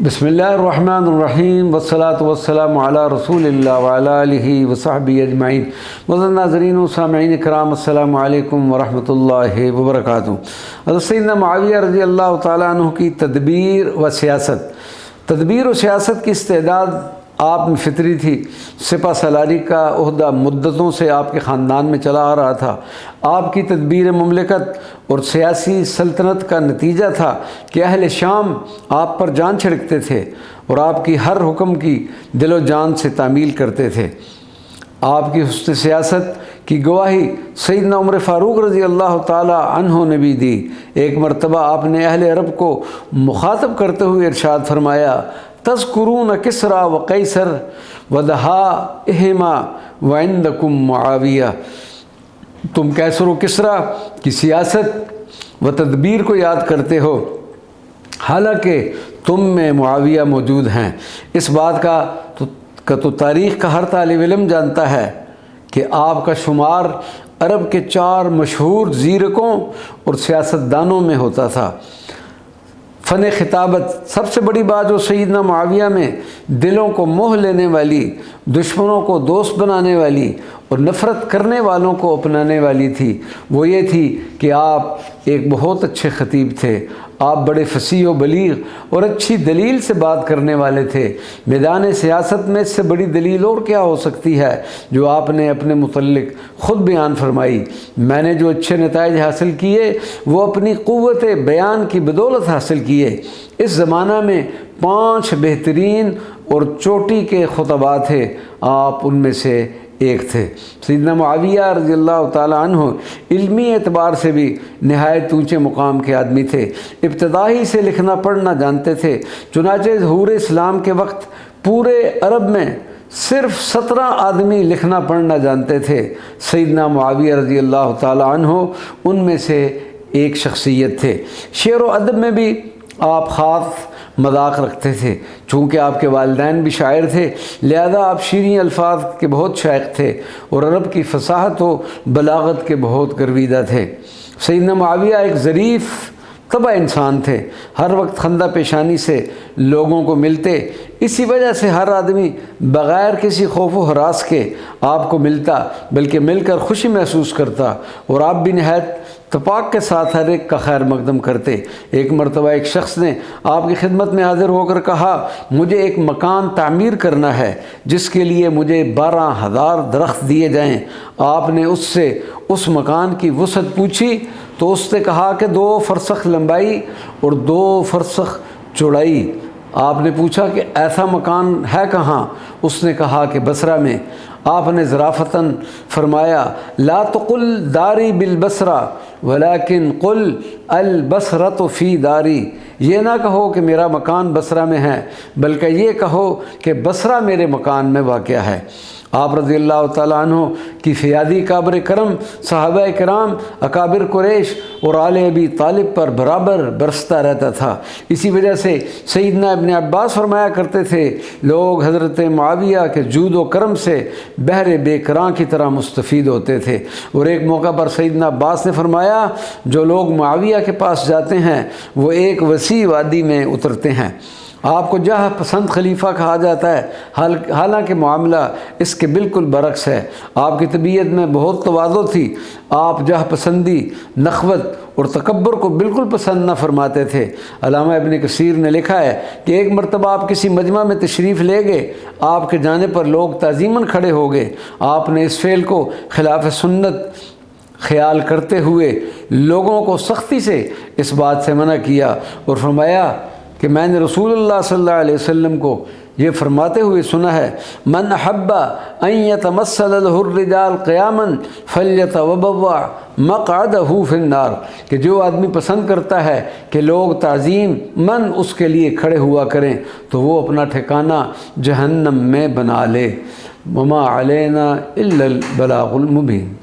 بسم اللہ الرحمن الرحیم والصلاة والسلام علی رسول اللہ وعلی آلہ وصحبہ اجمعین۔ معزز ناظرین و سامعین کرام، السلام علیکم ورحمۃ اللہ وبرکاتہ۔ حضرت سیدنا معاویہ رضی اللہ تعالیٰ عنہ کی تدبیر و سیاست کی استعداد آپ میں فطری تھی۔ سپہ سالاری کا عہدہ مدتوں سے آپ کے خاندان میں چلا آ رہا تھا۔ آپ کی تدبیر مملکت اور سیاسی سلطنت کا نتیجہ تھا کہ اہل شام آپ پر جان چھڑکتے تھے اور آپ کی ہر حکم کی دل و جان سے تعمیل کرتے تھے۔ آپ کی حسن سیاست کی گواہی سیدنا عمر فاروق رضی اللہ تعالی عنہ نے بھی دی۔ ایک مرتبہ آپ نے اہل عرب کو مخاطب کرتے ہوئے ارشاد فرمایا، تذکرون کسریٰ و قیصر و دہائہما وعندکم معاویہ۔ تم قیصر و کسریٰ کی سیاست و تدبیر کو یاد کرتے ہو، حالانکہ تم میں معاویہ موجود ہیں۔ اس بات کا تو تاریخ کا ہر طالب علم جانتا ہے کہ آپ کا شمار عرب کے 4 مشہور زیرکوں اور سیاستدانوں میں ہوتا تھا۔ فن خطابت سب سے بڑی بات جو سیدنا معاویہ میں دلوں کو موہ لینے والی، دشمنوں کو دوست بنانے والی اور نفرت کرنے والوں کو اپنانے والی تھی، وہ یہ تھی کہ آپ ایک بہت اچھے خطیب تھے۔ آپ بڑے فصیح و بلیغ اور اچھی دلیل سے بات کرنے والے تھے۔ میدان سیاست میں اس سے بڑی دلیل اور کیا ہو سکتی ہے جو آپ نے اپنے متعلق خود بیان فرمائی۔ میں نے جو اچھے نتائج حاصل کیے وہ اپنی قوت بیان کی بدولت حاصل کیے۔ اس زمانہ میں 5 بہترین اور چوٹی کے خطباء تھے، آپ ان میں سے ایک تھے۔ سیدنا معاویہ رضی اللہ تعالیٰ عنہ علمی اعتبار سے بھی نہایت اونچے مقام کے آدمی تھے۔ ابتدائی سے لکھنا پڑھنا جانتے تھے۔ چنانچہ ظہور اسلام کے وقت پورے عرب میں صرف 17 آدمی لکھنا پڑھنا جانتے تھے۔ سیدنا معاویہ رضی اللہ تعالیٰ عنہ ان میں سے ایک شخصیت تھے۔ شعر و ادب میں بھی آپ خاص مذاق رکھتے تھے۔ چونکہ آپ کے والدین بھی شاعر تھے، لہذا آپ شیریں الفاظ کے بہت شائق تھے اور عرب کی فصاحت و بلاغت کے بہت گرویدہ تھے۔ سیدنا معاویہ ایک ظریف طبع انسان تھے، ہر وقت خندہ پیشانی سے لوگوں کو ملتے۔ اسی وجہ سے ہر آدمی بغیر کسی خوف و ہراس کے آپ کو ملتا، بلکہ مل کر خوشی محسوس کرتا، اور آپ بھی نہایت اتفاق کے ساتھ ہر ایک کا خیر مقدم کرتے۔ ایک مرتبہ ایک شخص نے آپ کی خدمت میں حاضر ہو کر کہا، مجھے ایک مکان تعمیر کرنا ہے جس کے لیے مجھے 12,000 درخت دیے جائیں۔ آپ نے اس سے اس مکان کی وسعت پوچھی تو اس نے کہا کہ 2 فرسخ لمبائی اور 2 فرسخ چوڑائی۔ آپ نے پوچھا کہ ایسا مکان ہے کہاں؟ اس نے کہا کہ بصرہ میں۔ آپ نے ظرافتاً فرمایا، لا تقل داری بالبصرہ ولکن قل البصرۃ فی داری۔ یہ نہ کہو کہ میرا مکان بصرہ میں ہے، بلکہ یہ کہو کہ بصرہ میرے مکان میں واقع ہے۔ آپ رضی اللہ تعالیٰ عنہ کی فیاضی کابر کرم صحابہ کرام، اکابر قریش اور آل ابی طالب پر برابر برستا رہتا تھا۔ اسی وجہ سے سیدنا ابن عباس فرمایا کرتے تھے، لوگ حضرت معاویہ کے جود و کرم سے بحر بے کراں کی طرح مستفید ہوتے تھے۔ اور ایک موقع پر سیدنا عباس نے فرمایا، جو لوگ معاویہ کے پاس جاتے ہیں وہ ایک وسیع وادی میں اترتے ہیں۔ آپ کو جہاں پسند خلیفہ کہا جاتا ہے، حالانکہ معاملہ اس کے بالکل برعکس ہے۔ آپ کی طبیعت میں بہت تواضع تھی۔ آپ جہاں پسندی، نخوت اور تکبر کو بالکل پسند نہ فرماتے تھے۔ علامہ ابن کثیر نے لکھا ہے کہ ایک مرتبہ آپ کسی مجمع میں تشریف لے گئے، آپ کے جانے پر لوگ تعظیماً کھڑے ہو گئے۔ آپ نے اس فعل کو خلاف سنت خیال کرتے ہوئے لوگوں کو سختی سے اس بات سے منع کیا اور فرمایا کہ میں نے رسول اللہ صلی اللہ علیہ وسلم کو یہ فرماتے ہوئے سنا ہے، من احب ان یتمثل له الرجال قیاما فلیتبوأ مقعدہ فی النار، کہ جو آدمی پسند کرتا ہے کہ لوگ تعظیم من اس کے لیے کھڑے ہوا کریں تو وہ اپنا ٹھکانہ جہنم میں بنا لے۔ وما علینا الا البلاغ المبین۔